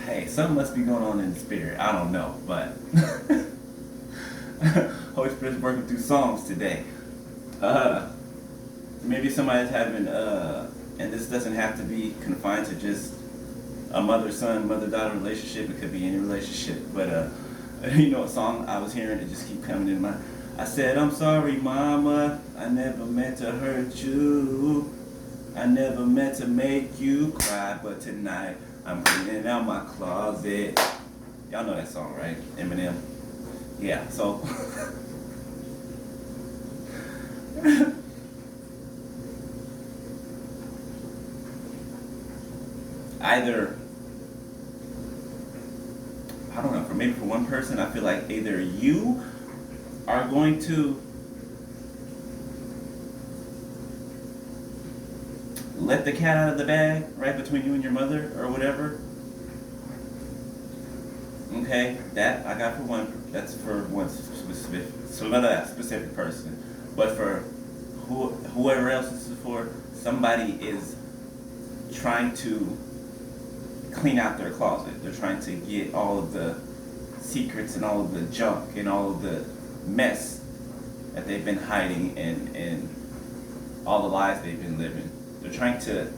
Hey, something must be going on in the spirit. I don't know, but Holy Spirit's working through songs today. Uh, Maybe somebody's having, and this doesn't have to be confined to just a mother-son, mother-daughter relationship. It could be any relationship. But you know, a song I was hearing it just keep coming in my. I said, "I'm sorry, Mama. I never meant to hurt you. I never meant to make you cry, but tonight I'm cleaning out my closet." Y'all know that song, right? Eminem. Yeah. So. Either I don't know, for maybe for one person, I feel like either you are going to let the cat out of the bag right between you and your mother or whatever. Okay, that I got for one. That's for one specific person. But for whoever else this is for, somebody is trying to clean out their closet. They're trying to get all of the secrets and all of the junk and all of the mess that they've been hiding and all the lies they've been living. They're trying to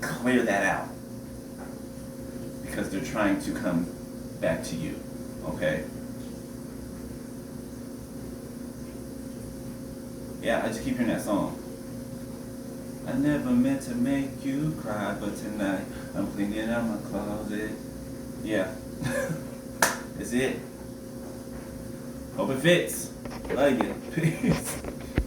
clear that out because they're trying to come back to you. Okay? Yeah, I just keep hearing that song. I never meant to make you cry, but tonight I'm cleaning out my closet. Yeah. That's it. Hope it fits. Love you. Peace.